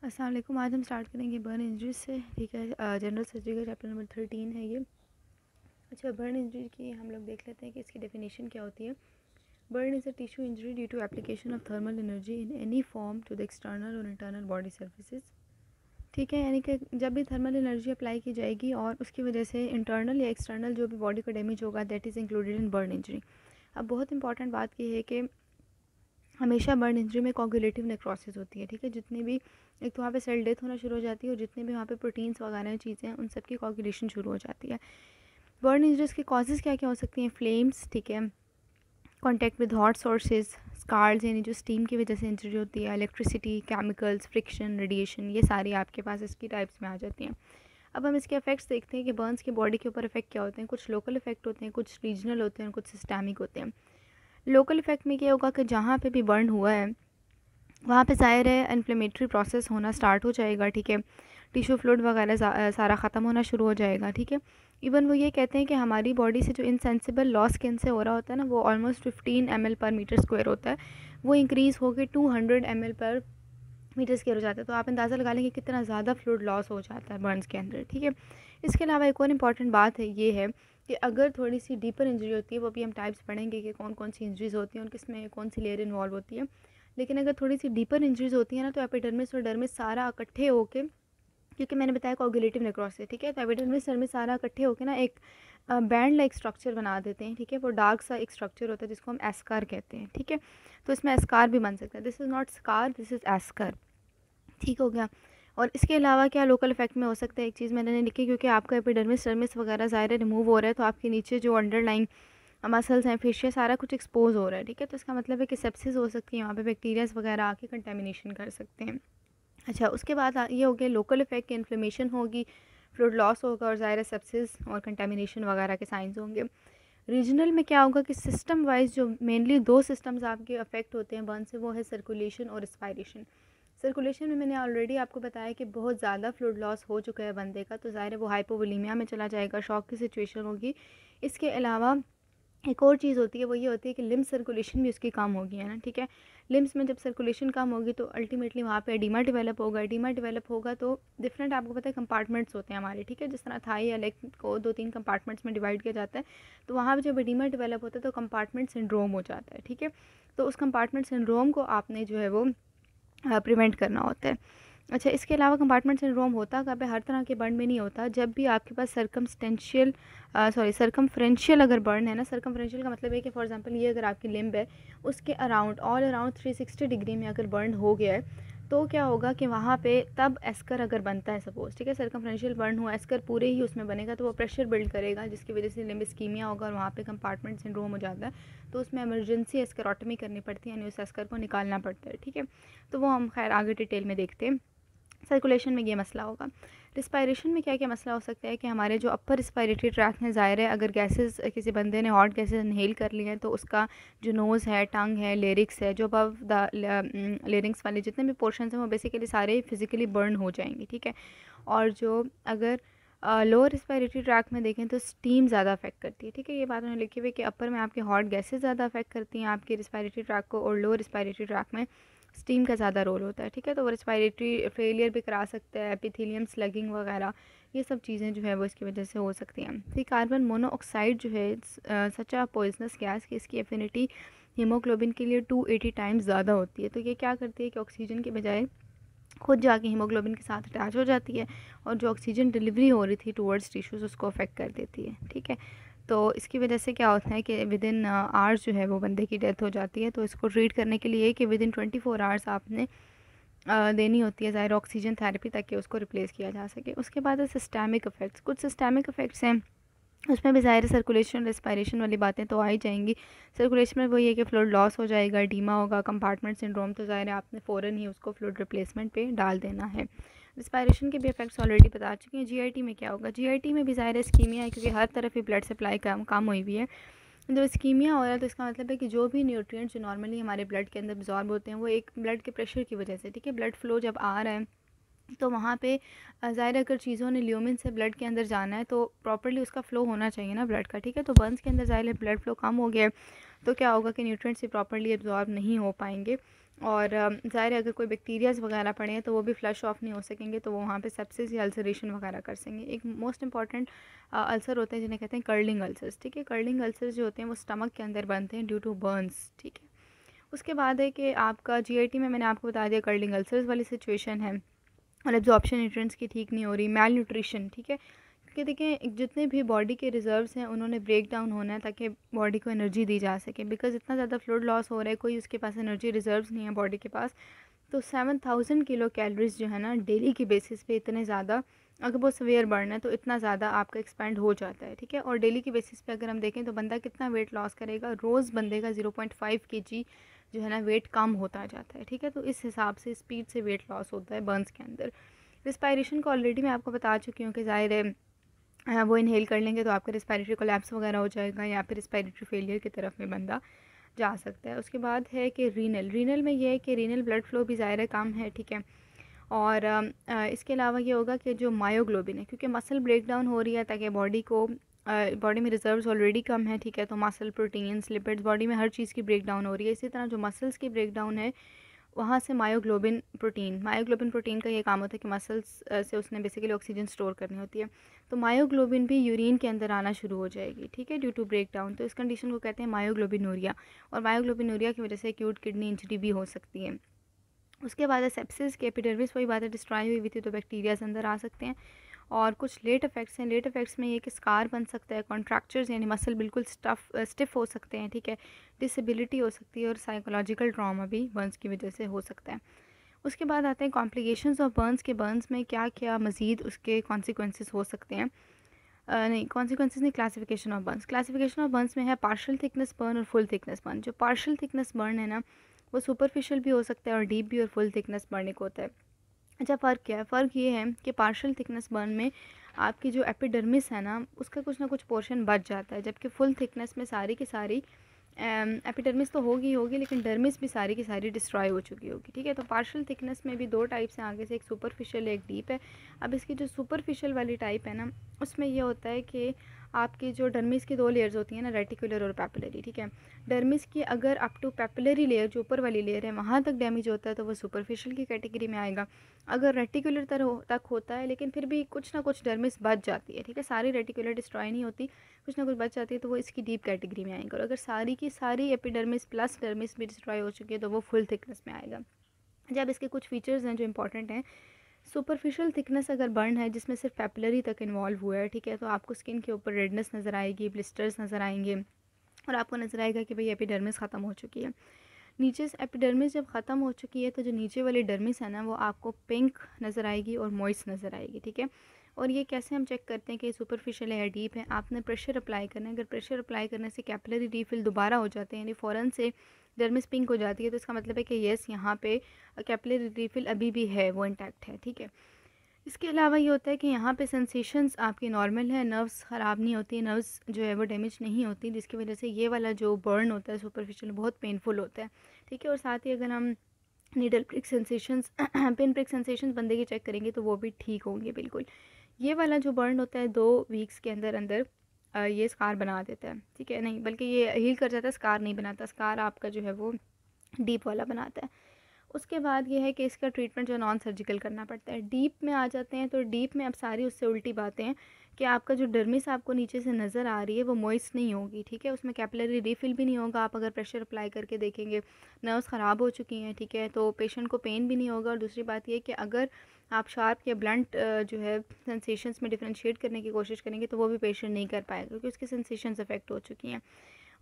अस्सलाम वालेकुम। आज हम स्टार्ट करेंगे बर्न इंजरीज से। ठीक है, जनरल सर्जरी का चैप्टर नंबर 13 है ये। अच्छा, बर्न इंजरी की हम लोग देख लेते हैं कि इसकी डेफिनेशन क्या होती है। Burn is a tissue injury due to application of thermal energy in any form to the external और इंटरनल बॉडी सर्फेसिस। ठीक है, यानी कि जब भी थर्मल एनर्जी अप्लाई की जाएगी और उसकी वजह से इंटरनल या एक्सटर्नल जो भी बॉडी का डैमेज होगा, that is included in burn injury. अब बहुत इंपॉर्टेंट बात ये है कि हमेशा बर्न इंजरी में कोगुलेटिव नेक्रोसिस होती है। ठीक है, जितने भी एक तो वहाँ पे सेल डेथ होना शुरू हो जाती है और जितने भी वहाँ पे प्रोटीन्स वगैरह चीज़ें हैं उन सब की कोगुलेशन शुरू हो जाती है। बर्न इंजरीज के कॉजेज़ क्या क्या हो सकती हैं? फ्लेम्स, ठीक है, contact with hot sources, scars यानी जो स्टीम की वजह से इंजरी होती है, इलेक्ट्रिसिटी, केमिकल्स, फ्रिक्शन, रेडिएशन, ये सारी आपके पास इसकी टाइप्स में आ जाती हैं। अब हम इसके इफेक्ट्स देखते हैं कि बर्न्स की बॉडी के ऊपर इफेक्ट क्या होते हैं। कुछ लोकल इफेक्ट होते हैं, कुछ रीजनल होते हैं, कुछ सिस्टमिक होते हैं। लोकल इफेक्ट में क्या होगा कि जहाँ पे भी बर्न हुआ है वहाँ पे ज़ाहिर है इन्फ्लेमेटरी प्रोसेस होना स्टार्ट हो जाएगा। ठीक है, टिश्यू फ्लूइड वगैरह सारा ख़त्म होना शुरू हो जाएगा। ठीक है, इवन वो ये कहते हैं कि हमारी बॉडी से जो इनसेंसिबल लॉस स्किन से हो रहा होता है ना, वो ऑलमोस्ट 15 ml पर मीटर स्क्वायर होता है, वो इंक्रीज़ होकर 200 ml पर मीटर स्क्वायर हो जाता है। तो आप अंदाज़ा लगा लें कि कितना ज़्यादा फ्लूइड लॉस हो जाता है बर्न्स के अंदर। ठीक है, इसके अलावा एक और इम्पॉर्टेंट बात है ये है कि अगर थोड़ी सी डीपर इंजरी होती है, वो भी हम टाइप्स पढ़ेंगे कि कौन कौन सी इंजरीज़ होती हैं और किस में कौन सी लेयर इन्वॉल्व होती है। लेकिन अगर थोड़ी सी डीपर इंजरीज होती है ना, तो एपिडर्मिस और डर्मिस सारा इकट्ठे होके, क्योंकि मैंने बताया कोगुलेटिव नेक्रोसिस, ठीक है, तो एपिडर्मिस डर्मिस सारा इकट्ठे होके ना एक बैंड लाइक स्ट्रक्चर बना देते हैं। ठीक है, वो डार्क सा एक स्ट्रक्चर होता है जिसको हम एस्कार कहते हैं। ठीक है, तो इसमें एस्कार भी बन सकता है। This is not scar, this is escar. ठीक हो गया। और इसके अलावा क्या लोकल इफेक्ट में हो सकता है, एक चीज़ मैंने लिखी, क्योंकि आपका एपिडर्मिस डर्मिस वगैरह ज़ाहिर रिमूव हो रहा है, तो आपके नीचे जो अंडरलाइन मसल्स हैं, फेशिया, सारा कुछ एक्सपोज हो रहा है। ठीक है, तो इसका मतलब है कि सेप्सिस हो सकती है, वहाँ पे बैक्टीरियाज वगैरह आके कंटेमिनेशन कर सकते हैं। अच्छा, उसके बाद ये हो गया लोकल इफेक्ट की इन्फ्लेमेशन होगी, फ्लूइड लॉस होगा और ज़ाहिर सेप्सिस और कंटेमिनेशन वगैरह के साइंस होंगे। रीजनल में क्या होगा कि सिस्टम वाइज जो मेनली दो सिस्टम्स आपके अफेक्ट होते हैं बर्न से, वो है सर्कुलेशन और रिस्पायरेशन। सर्कुलेशन में मैंने ऑलरेडी आपको बताया कि बहुत ज़्यादा फ्लूइड लॉस हो चुका है बंदे का, तो ज़ाहिर है वो हाइपोवोलीमिया में चला जाएगा, शॉक की सिचुएशन होगी। इसके अलावा एक और चीज़ होती है, वो ये होती है कि लिम्स सर्कुलेशन भी उसकी कम होगी, है ना। ठीक है, लिम्स में जब सर्कुलेशन कम होगी तो अल्टीमेटली वहाँ पे एडिमा डेवलप होगा। एडिमा डेवलप होगा तो डिफरेंट, आपको पता है, कंपार्टमेंट्स होते हैं हमारे। ठीक है, जिस तरह थाई या लेग को 2-3 कंपार्टमेंट्स में डिवाइड किया जाता है, तो वहाँ पे जब एडिमा डेवलप होता है तो कंपार्टमेंट सिंड्रोम हो जाता है। ठीक है, तो उस कंपार्टमेंट सिंड्रोम को आपने जो है वो प्रिवेंट करना होता है। अच्छा, इसके अलावा कंपार्टमेंट सिंड्रोम होता कब है? हर तरह के बर्न में नहीं होता। जब भी आपके पास सरकमफ्रेंशियल अगर बर्न है ना, सरकमफ्रेंशियल का मतलब है कि फॉर एग्जांपल ये अगर आपकी लिम्ब है, उसके अराउंड ऑल अराउंड 360 डिग्री में अगर बर्न हो गया है, तो क्या होगा कि वहाँ पे तब एस्कर अगर बनता है सपोज, ठीक है, सरकमफ्रेंशियल बर्न हुआ, एस्कर पूरे ही उसमें बनेगा, तो वो प्रेशर बिल्ड करेगा जिसकी वजह से लिम्ब इस्कीमिया होगा और वहाँ पे कंपार्टमेंट सिंड्रोम हो जाता है। तो उसमें इमरजेंसी एस्करोटमी करनी पड़ती है, यानी उस एस्कर को निकालना पड़ता है। ठीक है, तो वो हम खैर आगे डिटेल में देखते हैं। सर्कुलेशन में ये मसला होगा। रिस्पायरेशन में क्या क्या मसला हो सकता है कि हमारे जो अपर रिस्पायरेटरी ट्रैक हैं, ज़ाहिर है अगर गैसेस किसी बंदे ने हॉट गैसेस इनहेल कर ली हैं, तो उसका जो नोज़ है, टंग है, लेरिक्स है, जो अबव द लेरिंग्स वाले जितने भी पोर्शन हैं, वो बेसिकली सारे फिजिकली बर्न हो जाएंगे। ठीक है, और जो अगर लोअर रिस्पायरेटरी ट्रैक में देखें तो स्टीम ज़्यादा अफेक्ट करती है। ठीक है, ये बात उन्होंने लिखी हुई कि अपर में आपके हॉट गैसेस ज़्यादा अफेक्ट करती हैं आपके रिस्पायरेटरी ट्रैक को, और लोअर रिस्पायरेटरी ट्रैक में स्टीम का ज़्यादा रोल होता है। ठीक है, तो वो रिस्पायरेटरी फेलियर भी करा सकता है, एपिथेलियम स्लगिंग वगैरह, ये सब चीज़ें जो है वो इसकी वजह से हो सकती हैं। फिर कार्बन मोनोऑक्साइड जो है सच अ पॉइजनस गैस की इसकी एफिनिटी हीमोग्लोबिन के लिए 280 टाइम्स ज़्यादा होती है। तो ये क्या करती है कि ऑक्सीजन के बजाय खुद जाके हीमोग्लोबिन के साथ अटैच हो जाती है और जो ऑक्सीजन डिलीवरी हो रही थी टूवर्ड्स टिश्यूज़ उसको अफेक्ट कर देती है। ठीक है, तो इसकी वजह से क्या होता है कि विद इन आवर्स जो है वो बंदे की डेथ हो जाती है। तो इसको ट्रीट करने के लिए कि विद इन 24 आवर्स आपने देनी होती है ज़ाहिर ऑक्सीजन थेरेपी, ताकि उसको रिप्लेस किया जा सके। उसके बाद है सिस्टमिक इफ़ेक्ट्स। कुछ सिस्टमिक इफ़ेक्ट्स हैं, उसमें भी ज़ाहिर सर्कुलेशन रेस्पायरेशन वाली बातें तो आ ही जाएंगी। सर्कुलेशन में वही है कि फ्लूइड लॉस हो जाएगा, एडीमा होगा, कंपार्टमेंट सिंड्रोम, तो ज़ाहिर है आपने फ़ौरन ही उसको फ्लूइड रिप्लेसमेंट पे डाल देना है। रिस्पायरेशन के भी इफेक्ट्स ऑलरेडी बता चुके हैं। जीआईटी में क्या होगा? जीआईटी में भी ज़ाहिर इस्कीमिया है, क्योंकि हर तरफ ही ब्लड सप्लाई कम हुई हुई है। जब इस्कीमिया हो रहा है तो इसका मतलब है कि जो भी न्यूट्रिएंट्स जो नॉर्मली हमारे ब्लड के अंदर अब्जॉर्ब होते हैं, वो एक ब्लड के प्रेशर की वजह से, ठीक है, ब्लड फ्लो जब आ रहा है तो वहाँ पे ज़ाहिर अगर चीज़ों ने ल्यूमिन से ब्लड के अंदर जाना है तो प्रॉपर्ली उसका फ़्लो होना चाहिए ना ब्लड का। ठीक है, तो बर्न्स के अंदर ज़ाहिर ब्लड फ़्लो कम हो गया है, तो क्या होगा कि न्यूट्रिएंट्स भी प्रॉपर्ली एब्जॉर्ब नहीं हो पाएंगे। और ज़ाहिर है अगर कोई बैक्टीरियाज़ वगैरह पड़े हैं तो वो भी फ्लश ऑफ नहीं हो सकेंगे, तो वो वहाँ पे सेप्सिस या अल्सरेशन वगैरह कर सकेंगे। एक मोस्ट इंपॉर्टेंट अल्सर होते हैं जिन्हें कहते हैं कर्लिंग अल्सर्स, ठीक है। कर्लिंग अल्सर्स जो होते हैं वो स्टमक के अंदर बनते हैं ड्यू टू बर्न्स, ठीक है। उसके बाद है कि आपका जीआईटी में मैंने आपको बता दिया कर्लिंग अल्सर्स वाली सिचुएशन है, और एब्जॉर्प्शन न्यूट्रिएंट्स की ठीक नहीं हो रही, मैल न्यूट्रिशन, ठीक है। क्योंकि देखें जितने भी बॉडी के रिजर्व्स हैं उन्होंने ब्रेक डाउन होना है ताकि बॉडी को एनर्जी दी जा सके, बिकॉज इतना ज़्यादा फ्लूइड लॉस हो रहा है, कोई उसके पास एनर्जी रिजर्व्स नहीं है बॉडी के पास। तो 7000 किलो कैलोरीज जो है ना डेली की बेसिस पे, इतने ज़्यादा अगर वो सवेयर बर्न है तो इतना ज़्यादा आपका एक्सपेंड हो जाता है, ठीक है। और डेली की बेसिस पे अगर हम देखें तो बंदा कितना वेट लॉस करेगा, रोज़ बंदे का 0.5 kg जो है ना वेट कम होता जाता है, ठीक है। तो इस हिसाब से स्पीड से वेट लॉस होता है बर्न्स के अंदर। रिस्पायरेशन को ऑलरेडी मैं आपको बता चुकी हूँ कि ज़ाहिर है वो इनहेल कर लेंगे तो आपका रिस्पायरेटरी कोलैप्स वगैरह हो जाएगा या फिर रिस्पायरेटरी फेलियर की तरफ में बंदा जा सकता है। उसके बाद है कि रीनल में ये है कि रीनल ब्लड फ्लो भी ज़ाहिर कम है, ठीक है। और इसके अलावा ये होगा कि जो मायोग्लोबिन है, क्योंकि मसल ब्रेक डाउन हो रही है ताकि बॉडी में रिजर्व्स ऑलरेडी कम है, ठीक है। तो मसल प्रोटीन्स लिपिड्स बॉडी में हर चीज़ की ब्रेक डाउन हो रही है। इसी तरह जो मसल्स की ब्रेक डाउन है वहाँ से मायोग्लोबिन प्रोटीन का ये काम होता है कि मसल्स से उसने बेसिकली ऑक्सीजन स्टोर करनी होती है। तो मायोग्लोबिन भी यूरिन के अंदर आना शुरू हो जाएगी, ठीक है, ड्यू टू ब्रेक डाउन। तो इस कंडीशन को कहते हैं मायोग्लोबिनूरिया, और मायोग्लोबिनूरिया की वजह से एक्यूट किडनी इंजरी भी हो सकती है। उसके बाद है सेप्सिस की एपिडर्मिस, वही बात है, डिस्ट्रॉय हुई थी तो बैक्टीरियाज अंदर आ सकते हैं। और कुछ लेट इफ़ेक्ट्स हैं। लेट इफ़ेक्ट्स में ये कि स्कार बन सकता है, कॉन्ट्रैक्चर्स यानी मसल बिल्कुल स्टिफ हो सकते हैं, ठीक है। डिसेबिलिटी हो सकती है और साइकोलॉजिकल ट्रॉमा भी बर्न्स की वजह से हो सकता है। उसके बाद आते हैं कॉम्प्लिकेशंस ऑफ बर्न्स के बर्न्स में क्या क्या मज़ीद उसके कॉन्सिक्वेंसेस हो सकते हैं। नहीं, कॉन्सिक्वेंसेस नहीं, क्लासिफिकेशन ऑफ बर्न्स में है पार्शियल थिकनेस बर्न और फुल थिकनेस बर्न। जो पार्शियल थिकनेस बर्न है ना वो सुपरफिशियल भी हो सकता है और डीप भी, और फुल थिकनेस बर्न एक होता है। अच्छा, फ़र्क क्या है? फ़र्क ये है कि पार्शियल थिकनेस बर्न में आपकी जो एपिडर्मिस है ना उसका कुछ ना कुछ पोर्शन बच जाता है, जबकि फुल थिकनेस में सारी की सारी एपिडर्मिस तो होगी होगी लेकिन डर्मिस भी सारी की सारी डिस्ट्रॉय हो चुकी होगी, ठीक है। तो पार्शियल थिकनेस में भी दो टाइप्स हैं आगे से, एक सुपरफिशियल एक डीप है। अब इसकी जो सुपरफिशियल वाली टाइप है ना उसमें ये होता है कि आपकी जो डर्मिस की दो लेयर्स होती हैं ना, रेटिकुलर और पैपिलरी, ठीक है। डर्मिस की अगर अप टू पैपिलरी लेयर जो ऊपर वाली लेयर है वहाँ तक डैमेज होता है तो वो सुपरफिशियल की कैटेगरी में आएगा। अगर रेटिकुलर तक होता है लेकिन फिर भी कुछ ना कुछ डर्मिस बच जाती है, ठीक है, सारी रेटिकुलर डिस्ट्रॉय नहीं होती, कुछ ना कुछ बच जाती है, तो वो इसकी डीप कैटेगरी में आएगा। और अगर सारी की सारी एपिडर्मिस प्लस डर्मिस भी डिस्ट्रॉय हो चुकी है तो वो फुल थिकनेस में आएगा। जब इसके कुछ फीचर्स हैं जो इंपॉर्टेंट हैं, सुपरफिशियल थिकनेस अगर बर्न है जिसमें सिर्फ पैपिलरी तक इन्वॉल्व हुआ है, ठीक है, तो आपको स्किन के ऊपर रेडनेस नज़र आएगी, ब्लिस्टर्स नज़र आएंगे, और आपको नज़र आएगा कि भाई एपिडर्मिस ख़त्म हो चुकी है। नीचे से एपिडर्मिस जब ख़त्म हो चुकी है तो जो नीचे वाली डर्मिस है ना वो आपको पिंक नज़र आएगी और मॉइस्ट नज़र आएगी, ठीक है। और ये कैसे हम चेक करते हैं कि सुपरफिशियल है या डीप है? आपने प्रेशर अप्लाई करना है। अगर प्रेशर अप्लाई करने से कैपिलरी रीफिल दोबारा हो जाते हैं यानी फ़ौरन से डर्मिस पिंक हो जाती है तो इसका मतलब है कि येस यहाँ पे कैपिलरी रीफिल अभी भी है, वो इंटैक्ट है, ठीक है। इसके अलावा ये होता है कि यहाँ पे सेंसेशंस आपकी नॉर्मल है, नर्व्स ख़राब नहीं होती, नर्व्स जो है वो डैमेज नहीं होती, जिसकी वजह से ये वाला जो बर्न होता है सुपरफिशियल बहुत पेनफुल होता है, ठीक है। और साथ ही अगर हम needle prick sensations pin prick sensations बंदे की चेक करेंगे तो वो भी ठीक होंगे बिल्कुल। ये वाला जो बर्न होता है 2 वीक्स के अंदर अंदर ये स्कार बना देता है, ठीक है, नहीं बल्कि ये हील कर जाता है, स्कार नहीं बनाता। स्कार आपका जो है वो डीप वाला बनाता है। उसके बाद ये है कि इसका ट्रीटमेंट जो नॉन सर्जिकल करना पड़ता है। डीप में आ जाते हैं तो डीप में अब सारी उससे उल्टी बातें हैं कि आपका जो डर्मिस आपको नीचे से नज़र आ रही है वो मॉइस्ट नहीं होगी, ठीक है, उसमें कैपिलरी रीफिल भी नहीं होगा। आप अगर प्रेशर अप्लाई करके देखेंगे नर्व्स ख़राब हो चुकी हैं, ठीक है, तो पेशेंट को पेन भी नहीं होगा। और दूसरी बात ये कि अगर आप शार्प या ब्लंट जो है सेंसेशंस में डिफ्रेंशिएट करने की कोशिश करेंगे तो वो भी पेशेंट नहीं कर पाएगा क्योंकि उसकी सेंसेशंस अफेक्ट हो चुकी हैं।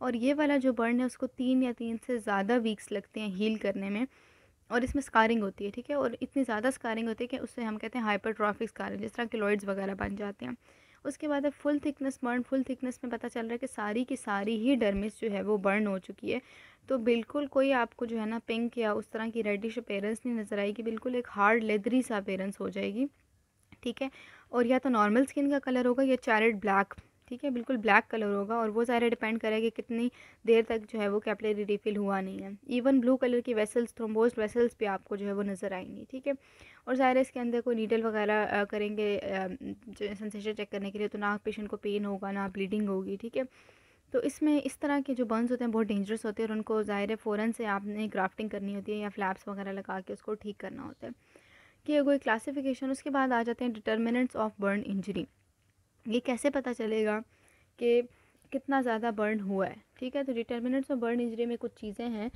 और ये वाला जो बर्न है उसको 3 या 3 से ज़्यादा वीक्स लगते हैं हील करने में, और इसमें स्कारिंग होती है, ठीक है, और इतनी ज़्यादा स्कारिंग होती है कि उससे हम कहते हैं हाइपरट्रॉफिक स्कारिंग, जिस तरह किलोइड्स वगैरह बन जाते हैं। उसके बाद है full thickness burn. Full thickness में पता चल रहा है कि सारी की सारी ही डर्मिस जो है वो बर्न हो चुकी है, तो बिल्कुल कोई आपको जो है ना पिंक या उस तरह की रेडिश अपीयरेंस नहीं नज़र आएगी, बिल्कुल एक हार्ड लेदरी सा अपीयरेंस हो जाएगी, ठीक है। और या तो नॉर्मल स्किन का कलर होगा या चैरेट ब्लैक, ठीक है, बिल्कुल ब्लैक कलर होगा, और वो ज़ाहिर डिपेंड करेगा कि कितनी देर तक जो है वो कैपिलरी रिफिल हुआ नहीं है। इवन ब्लू कलर की वेसल्स, थ्रोम्बोज्ड वेसल्स भी आपको जो है वो नज़र आएंगी, ठीक है। और ज़ाहिर है इसके अंदर कोई नीडल वगैरह करेंगे जो सेंसेशन चेक करने के लिए, तो ना पेशेंट को पेन होगा ना ब्लीडिंग होगी, ठीक है। तो इसमें इस तरह के जो बर्न्स होते हैं बहुत डेंजरस होते हैं और उनको ज़ाहिर है फ़ौरन से आपने ग्राफ्टिंग करनी होती है या फ्लैप्स वगैरह लगा के उसको ठीक करना होता है कि कोई क्लासिफिकेशन। उसके बाद आ जाते हैं डिटर्मिनेंट्स ऑफ बर्न इंजरी। ये कैसे पता चलेगा कि कितना ज़्यादा बर्न हुआ है, ठीक है। तो डिटर्मिनेंट्स ऑफ बर्न इंजरी में कुछ चीज़ें हैं,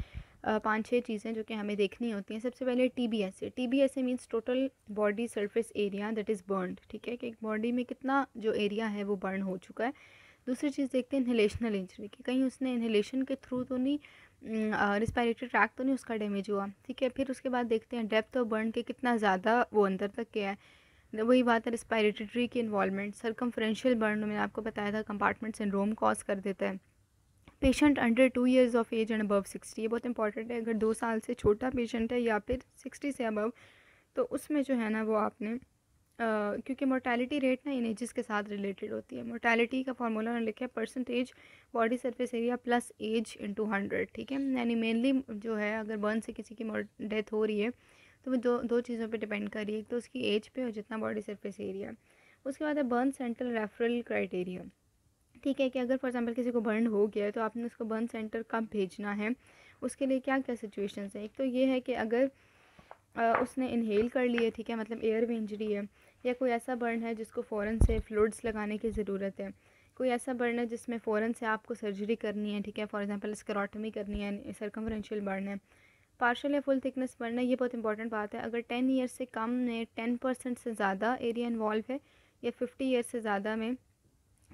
5-6 चीज़ें जो कि हमें देखनी होती हैं। सबसे पहले TBSA। TBSA means total body surface area that is burned, ठीक है, कि बॉडी में कितना जो एरिया है वो बर्न हो चुका है। दूसरी चीज़ देखते हैं इन्हेलेशनल इंजरी की, कहीं उसने इन्हेलेशन के थ्रू तो नहीं, रिस्पायरेटरी ट्रैक तो नहीं उसका डैमेज हुआ, ठीक है। फिर उसके बाद देखते हैं डेप्थ ऑफ बर्न के कितना ज़्यादा वो अंदर तक गया है। वही बात है रिस्पायरेटरी की इन्वॉल्वमेंट। सरकमफ्रेंशियल बर्न मैंने आपको बताया था कंपार्टमेंट सिंड्रोम कॉज कर देता है। Patient under 2 years of age and above 60, ये बहुत इंपॉर्टेंट है। अगर 2 साल से छोटा पेशेंट है या फिर 60 से अबव, तो उसमें जो है ना वो आपने क्योंकि मोर्टेलिटी रेट ना इन एजेस के साथ रिलेटेड होती है। मोर्टेलिटी का फार्मूला उन्होंने लिखा है percentage body surface area plus age into 100, ठीक है। यानी मेनली जो है अगर बर्न से किसी की डेथ हो रही है तो वो दो चीज़ों पे डिपेंड कर रही है, एक तो उसकी एज पे और जितना बॉडी सरफेस एरिया है। उसके बाद है बर्न सेंटर रेफरल क्राइटेरिया, ठीक है, कि अगर फॉर एग्जांपल किसी को बर्न हो गया है तो आपने उसको बर्न सेंटर कब भेजना है, उसके लिए क्या क्या सिचुएशंस हैं। एक तो ये है कि अगर उसने इनहेल कर लिए, ठीक है, मतलब एयर में इंजरी है, या कोई ऐसा बर्न है जिसको फ़ौरन से फ्लूइड्स लगाने की ज़रूरत है, कोई ऐसा बर्न है जिसमें फ़ौरन से आपको सर्जरी करनी है, ठीक है, फॉर एग्जांपल स्क्लेरोटमी करनी है, सर्कमफ्रेंशियल बर्न है, पार्शियल या फुल थिकनेस बर्न है। ये बहुत इंपॉर्टेंट बात है। अगर 10 ईयर्स से कम में 10% से ज़्यादा एरिया इन्वॉल्व है या 50 ईयर्स से ज़्यादा में,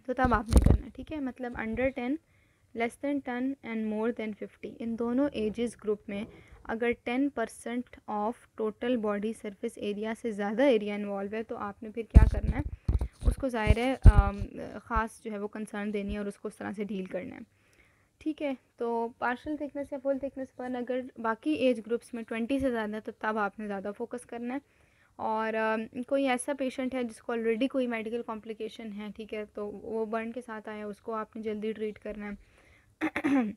तो तब आपने करना है, ठीक है। मतलब under 10, less than 10 and more than 50, इन दोनों एजेस ग्रुप में अगर 10% of total body surface area से ज़्यादा एरिया इन्वॉल्व है तो आपने फिर क्या करना है, उसको ज़ाहिर है ख़ास जो है वो कंसर्न देनी है और उसको उस तरह से डील करना है, ठीक है। तो पार्शियल थिकनेस या फुल थिकनेस पर अगर बाकी एज ग्रुप्स में 20 से ज़्यादा है तो तब आपने ज़्यादा फोकस करना है। और कोई ऐसा पेशेंट है जिसको ऑलरेडी कोई मेडिकल कॉम्प्लिकेशन है, ठीक है, तो वो बर्न के साथ आया, उसको आपने जल्दी ट्रीट करना है।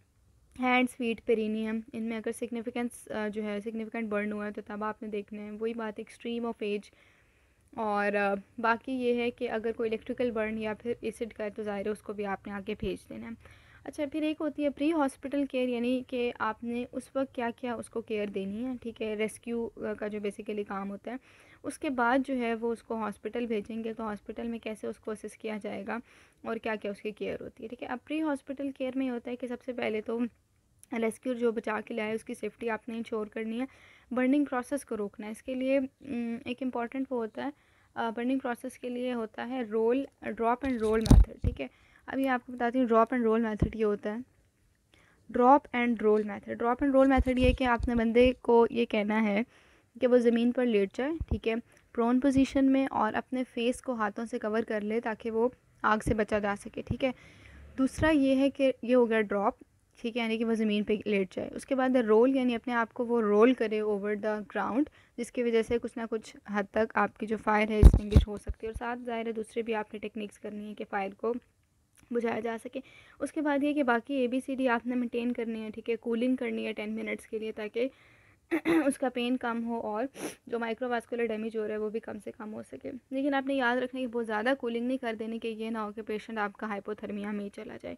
हैंड्स, फीट, पेरिनियम, इनमें अगर सिग्निफिकेंस जो है सिग्निफिकेंट बर्न हुआ है तो तब आपने देखना है। वही बात एक्सट्रीम ऑफ एज। और बाकी ये है कि अगर कोई इलेक्ट्रिकल बर्न या फिर एसिड का है तो ज़ाहिर है उसको भी आपने आगे भेज देना है। अच्छा, फिर एक होती है प्री हॉस्पिटल केयर, यानी कि आपने उस वक्त क्या क्या उसको केयर देनी है, ठीक है, रेस्क्यू का जो बेसिकली काम होता है। उसके बाद जो है वो उसको हॉस्पिटल भेजेंगे तो हॉस्पिटल में कैसे उसको असिस्ट किया जाएगा और क्या क्या उसकी केयर होती है, ठीक है। अब प्री हॉस्पिटल केयर में होता है कि सबसे पहले तो रेस्क्यू जो बचा के लाए उसकी सेफ्टी आपने इंश्योर करनी है। बर्निंग प्रोसेस को रोकना है, इसके लिए एक इम्पॉर्टेंट वो होता है, बर्निंग प्रोसेस के लिए होता है ड्रॉप एंड रोल मेथड, ठीक है। अभी आपको बताती हूँ ड्रॉप एंड रोल मेथड ये होता है। ड्रॉप एंड रोल मेथड ये कि आपने बंदे को ये कहना है कि वो ज़मीन पर लेट जाए, ठीक है, प्रोन पोजीशन में, और अपने फेस को हाथों से कवर कर ले ताकि वो आग से बचा जा सके, ठीक है। दूसरा ये है कि ये हो गया ड्रॉप, ठीक है, यानी कि वो ज़मीन पे लेट जाए। उसके बाद रोल, यानी अपने आप को वो रोल करे ओवर द ग्राउंड, जिसकी वजह से कुछ ना कुछ हद तक आपकी जो फायर है एक्सटिंग्विश हो सकती है। और साथ ज़ाहिर है दूसरे भी आपने टेक्निक्स करनी है कि फायर को बुझाया जा सके। उसके बाद ये कि बाकी ABCD आपने मेंटेन करनी है, ठीक है, कूलिंग करनी है 10 मिनट्स के लिए ताकि उसका पेन कम हो और जो माइक्रोवास्कुलर डैमेज हो रहा है वो भी कम से कम हो सके। लेकिन आपने याद रखना कि बहुत ज़्यादा कूलिंग नहीं कर देनी कि ये ना हो कि पेशेंट आपका हाइपोथर्मिया में ही चला जाए।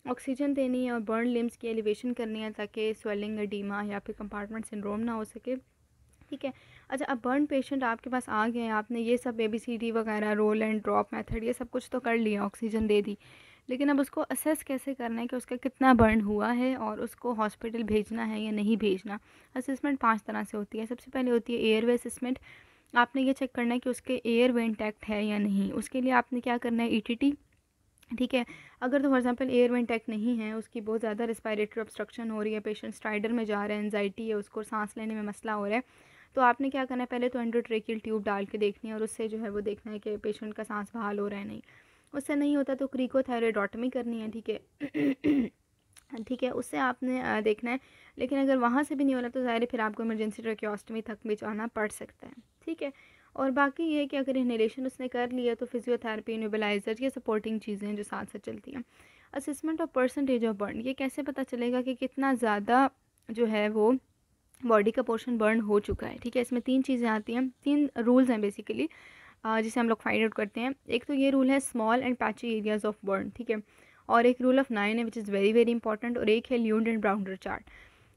ऑक्सीजन देनी है और बर्न लिम्स की एलिवेशन करनी है ताकि स्वेलिंग, एडीमा या फिर कंपार्टमेंट सिंड्रोम ना हो सके, ठीक है। अच्छा, अब बर्न पेशेंट आपके पास आ गए हैं, आपने ये सब ABCD वगैरह, रोल एंड ड्रॉप मेथड, ये सब कुछ तो कर लिया, ऑक्सीजन दे दी, लेकिन अब उसको असेस कैसे करना है कि उसका कितना बर्न हुआ है और उसको हॉस्पिटल भेजना है या नहीं भेजना। असेसमेंट 5 तरह से होती है। सबसे पहले होती है एयरवे असेसमेंट। आपने ये चेक करना है कि उसके एयरवे इंटैक्ट है या नहीं। उसके लिए आपने क्या करना है, ETT, ठीक है। अगर तो फॉर एग्जांपल एयरवे इंटैक्ट नहीं है, उसकी बहुत ज़्यादा रिस्पायरेटरी ऑब्स्ट्रक्शन हो रही है, पेशेंट स्ट्राइडर में जा रहा है, एंजाइटी है, उसको सांस लेने में मसला हो रहा है, तो आपने क्या करना है, पहले तो एंडोट्रेकियल ट्यूब डाल के देखनी है और उससे जो है वो देखना है कि पेशेंट का सांस बहाल हो रहा है नहीं। उससे नहीं होता तो क्रिकोथायरॉयडोटमी करनी है, ठीक है। ठीक है, उससे आपने देखना है। लेकिन अगर वहाँ से भी नहीं हो रहा तो ज़ाहिर है फिर आपको इमरजेंसी ट्रेकियोस्टमी तक भी जाना पड़ सकता है, ठीक है। और बाकी ये है कि अगर इनहेलेशन उसने कर लिया तो फिजियोथेरेपी, नेबुलाइजर, ये सपोर्टिंग चीज़ें हैं जो साथ साथ चलती हैं। Assessment of percentage of burn, ये कैसे पता चलेगा कि कितना ज़्यादा जो है वो बॉडी का पोर्शन बर्न हो चुका है, ठीक है। इसमें 3 चीज़ें आती हैं, 3 रूल्स हैं बेसिकली जिसे हम लोग फाइंड आउट करते हैं। एक तो ये रूल है small and patchy areas of burn, ठीक है। और एक रूल ऑफ 9 है which is very very important, और एक है ल्यूंड एंड ब्राउनर चार्ट।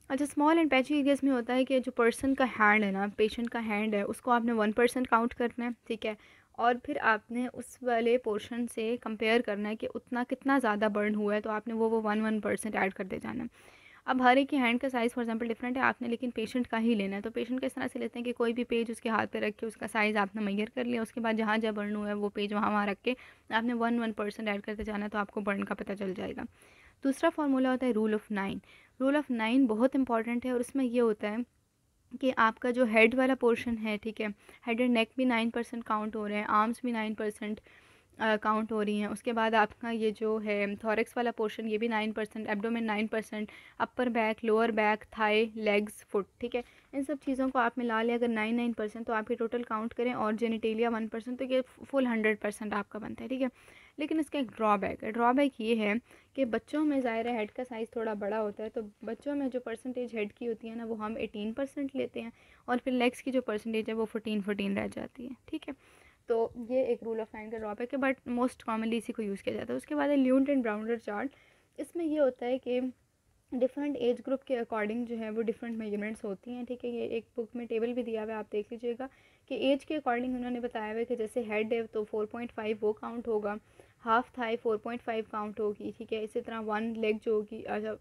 अच्छा, स्मॉल एंड पैची एरियाज़ में होता है कि जो पर्सन का हैंड है ना, पेशेंट का हैंड है, उसको आपने 1% काउंट करना है, ठीक है, और फिर आपने उस वाले पोर्शन से कंपेयर करना है कि उतना कितना ज़्यादा बर्न हुआ है, तो आपने वो 1% ऐड करते जाना है। अब हर एक की हैंड का साइज़ फॉर एग्जांपल डिफरेंट है, आपने लेकिन पेशेंट का ही लेना है, तो पेशेंट किस तरह से लेते हैं कि कोई भी पेज उसके हाथ पे रख के उसका साइज़ आपने मेजर कर लिया, उसके बाद जहाँ जहाँ बर्न हुआ है वो पेज वहाँ वहाँ रख के आपने 1% ऐड करते जाना है, तो आपको बर्न का पता चल जाएगा। दूसरा फार्मूला होता है रूल ऑफ़ 9। रूल ऑफ़ 9 बहुत इंपॉर्टेंट है, और उसमें ये होता है कि आपका जो हेड वाला पोर्शन है, ठीक है, हेड एंड नेक भी 9% काउंट हो रहे हैं, आर्म्स भी 9% काउंट हो रही हैं, उसके बाद आपका ये जो है थॉरेक्स वाला पोर्शन ये भी 9%, abdomen 9%, upper back, lower back, thigh, legs, foot, ठीक है, इन सब चीज़ों को आप मिला लें अगर 9% तो आपके टोटल काउंट करें, और जेनिटेलिया 1% तो ये फुल 100% आपका बनता है, ठीक है। लेकिन इसका एक ड्रॉबैक है, ड्रॉबैक ये है कि बच्चों में ज़ाहिर है हेड का साइज़ थोड़ा बड़ा होता है, तो बच्चों में जो परसेंटेज हेड की होती है ना वो हम 18% लेते हैं, और फिर लेग्स की जो परसेंटेज है वो 14 रह जाती है, ठीक है। तो ये एक रूल ऑफ 9 का ड्रॉबैक है, बट मोस्ट कॉमनली इसी को यूज़ किया जाता है। उसके बाद है ल्यूंट एंड ब्राउनर चार्ट। इसमें ये होता है कि डिफरेंट एज ग्रुप के अकॉर्डिंग जो है वो डिफरेंट मेजरमेंट्स होती हैं, ठीक है। ये एक बुक में टेबल भी दिया हुआ है, आप देख लीजिएगा कि एज के अकॉर्डिंग उन्होंने बताया हुआ है कि जैसे हेड है तो 4.5 वो काउंट होगा, हाफ थाई 4.5 काउंट होगी, ठीक है। इसी तरह 1 लेग जो होगी, अच्छा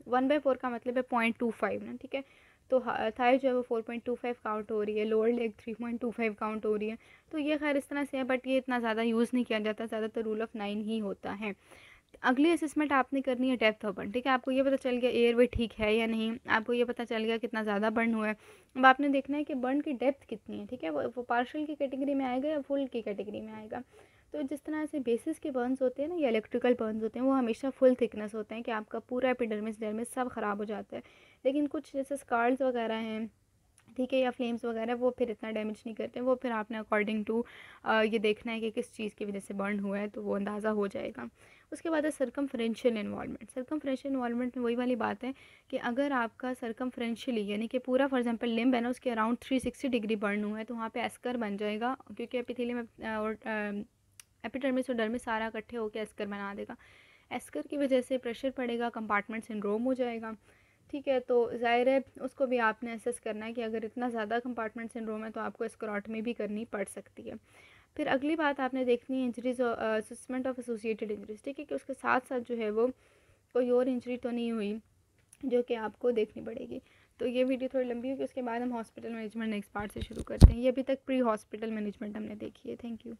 1/4 का मतलब है 0.25 ना, ठीक है। तो थाई जो है वो 4.25 काउंट हो रही है, लोअर लेग 3.25 काउंट हो रही है। तो ये खैर इस तरह से है, बट ये इतना ज़्यादा यूज़ नहीं किया जाता, ज़्यादातर रूल ऑफ 9 ही होता है। अगली असेसमेंट आपने करनी है डेप्थ ऑफ बर्न, ठीक है। आपको ये पता चल गया एयर वे ठीक है या नहीं, आपको ये पता चल गया कितना ज़्यादा बर्न हुआ है। अब आपने देखना है कि बर्न की डेप्थ कितनी है, ठीक है, वो पार्शियल की कैटेगरी में आएगा या फुल की कैटेगरी में आएगा। तो जिस तरह से बेसिस के बर्न्स होते हैं ना या इलेक्ट्रिकल बर्न्स होते हैं वो हमेशा फुल थिकनेस होते हैं कि आपका पूरा एपिडर्मिस डर्मिस सब ख़राब हो जाता है। लेकिन कुछ जैसे स्कार्स वगैरह हैं, ठीक है, या फ्लेम्स वगैरह वो फिर इतना डैमेज नहीं करते, वो फिर आपने अकॉर्डिंग टू ये देखना है कि किस चीज़ की वजह से बर्न हुआ है, तो वो अंदाज़ा हो जाएगा। उसके बाद है सर्कमफ्रेंशियल इन्वॉल्वमेंट। सर्कमफ्रेंशियल इन्वॉल्वमेंट में वही वाली बात है कि अगर आपका सर्कमफ्रेंशियली यानी कि पूरा फॉर एग्जांपल लिम्ब है ना उसके अराउंड 360 डिग्री बर्न हुआ है, तो वहाँ पे एस्कर बन जाएगा, क्योंकि एपिथेलियम और एपिडर्मिस और डर्मिस सारा इकट्ठे होकर एस्कर बना देगा। एस्कर की वजह से प्रेशर पड़ेगा, कंपार्टमेंट सिंड्रोम हो जाएगा, ठीक है। तो ज़ाहिर है उसको भी आपने असेस करना है कि अगर इतना ज़्यादा कंपार्टमेंट सिंड्रोम है तो आपको स्क्रोटमी भी करनी पड़ सकती है। फिर अगली बात आपने देखनी है injuries, assessment of associated injuries, ठीक है, कि उसके साथ साथ जो है वो कोई और इंजरी तो नहीं हुई जो कि आपको देखनी पड़ेगी। तो ये वीडियो थोड़ी लंबी होगी, उसके बाद हम हॉस्पिटल मैनेजमेंट नेक्स्ट पार्ट से शुरू करते हैं। ये अभी तक प्री हॉस्पिटल मैनेजमेंट हमने देखी है। Thank you.